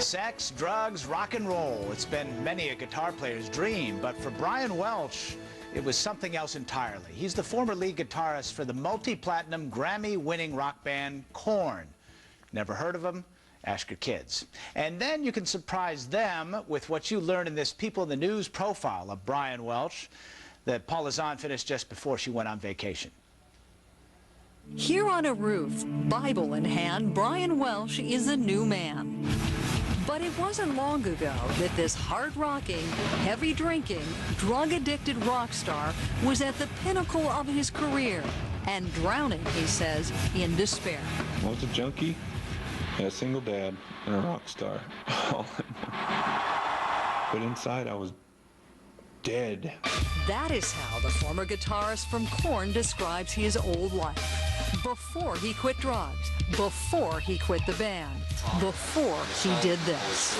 Sex, drugs, rock and roll. It's been many a guitar player's dream, but for Brian Welch, it was something else entirely. He's the former lead guitarist for the multi-platinum, Grammy-winning rock band Korn. Never heard of him? Ask your kids. And then you can surprise them with what you learn in this People in the News profile of Brian Welch that Paula Zahn finished just before she went on vacation. Here on a roof, Bible in hand, Brian Welch is a new man. But it wasn't long ago that this hard-rocking, heavy-drinking, drug-addicted rock star was at the pinnacle of his career and drowning, he says, in despair. I was a junkie, a single dad, and a rock star. But inside I was dead. That is how the former guitarist from Korn describes his old life. Before he quit drugs, before he quit the band, before he did this.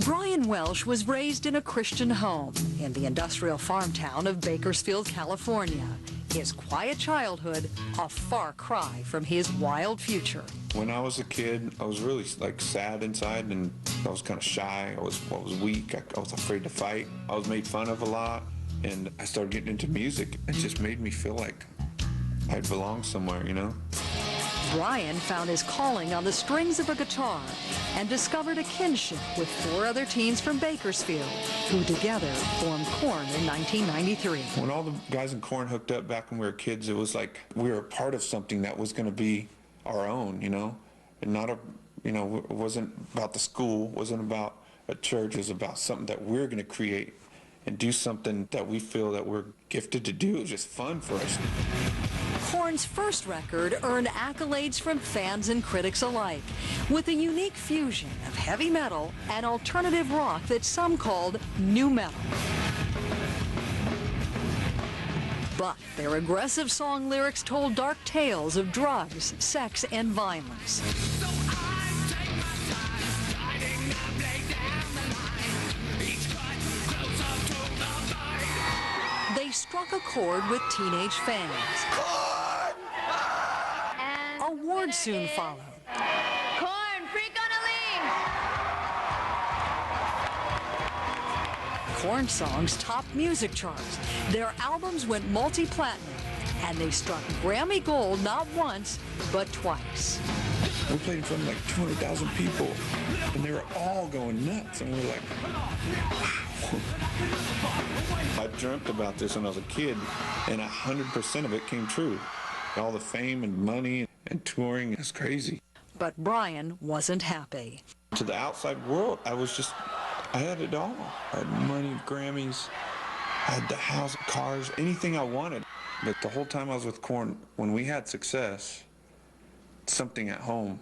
Brian Welch was raised in a Christian home in the industrial farm town of Bakersfield, California. His quiet childhood, a far cry from his wild future. When I was a kid, I was really sad inside, and I was kind of shy. I was weak. I was afraid to fight. I was made fun of a lot, and I started getting into music. It just made me feel like I belong somewhere, you know? Brian found his calling on the strings of a guitar and discovered a kinship with 4 other teens from Bakersfield, who together formed Korn in 1993. When all the guys in Korn hooked up back when we were kids, it was like we were a part of something that was going to be our own, you know? And not a, you know, it wasn't about the school, wasn't about a church, it was about something that we're going to create and do something that we feel that we're gifted to do. It was just fun for us. Korn's first record earned accolades from fans and critics alike, with a unique fusion of heavy metal and alternative rock that some called nu metal. But their aggressive song lyrics told dark tales of drugs, sex, and violence. They struck a chord with teenage fans. Awards soon followed. Korn, freak on a lean! Korn songs topped music charts. Their albums went multi-platinum, and they struck Grammy Gold not once, but twice. We played in front of like 200,000 people, and they were all going nuts, and we were like, wow. I dreamt about this when I was a kid, and 100% of it came true. All the fame and money and touring is crazy. But Brian wasn't happy. To the outside world, I had it all. I had money, Grammys, I had the house, cars, anything I wanted. But the whole time I was with Korn, when we had success, something at home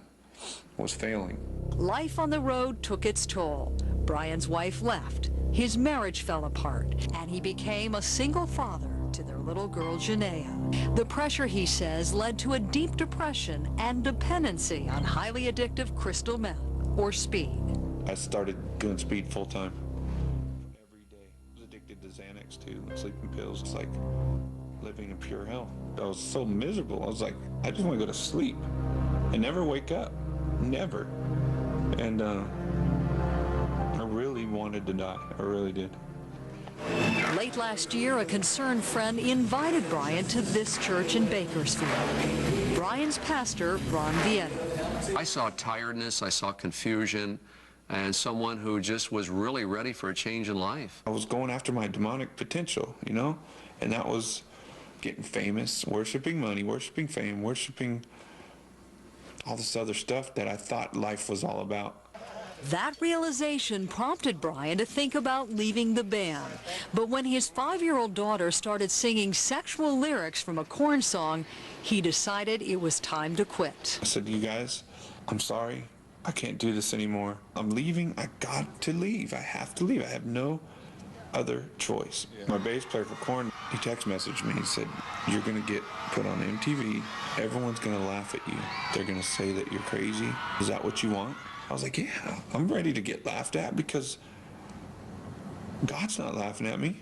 was failing. Life on the road took its toll. Brian's wife left, his marriage fell apart, and he became a single father to their little girl, Janaea. The pressure, he says, led to a deep depression and dependency on highly addictive crystal meth, or speed. I started doing speed full time. Every day. I was addicted to Xanax too, sleeping pills. It's like living in pure hell. I was so miserable. I was like, I just want to go to sleep and never wake up. Never. And I really wanted to die. I really did. Late last year, a concerned friend invited Brian to this church in Bakersfield. Brian's pastor, Ron Vieta. I saw tiredness, I saw confusion, and someone who just was really ready for a change in life. I was going after my demonic potential, you know, and that was getting famous, worshiping money, worshiping fame, worshiping all this other stuff that I thought life was all about. That realization prompted Brian to think about leaving the band. But when his 5-year-old daughter started singing sexual lyrics from a Korn song, he decided it was time to quit. I said, you guys, I'm sorry. I can't do this anymore. I'm leaving. I got to leave. I have to leave. I have no other choice. My bass player for Korn, he text messaged me. He said, you're going to get put on MTV. Everyone's going to laugh at you. They're going to say that you're crazy. Is that what you want? I was like, yeah, I'm ready to get laughed at because God's not laughing at me.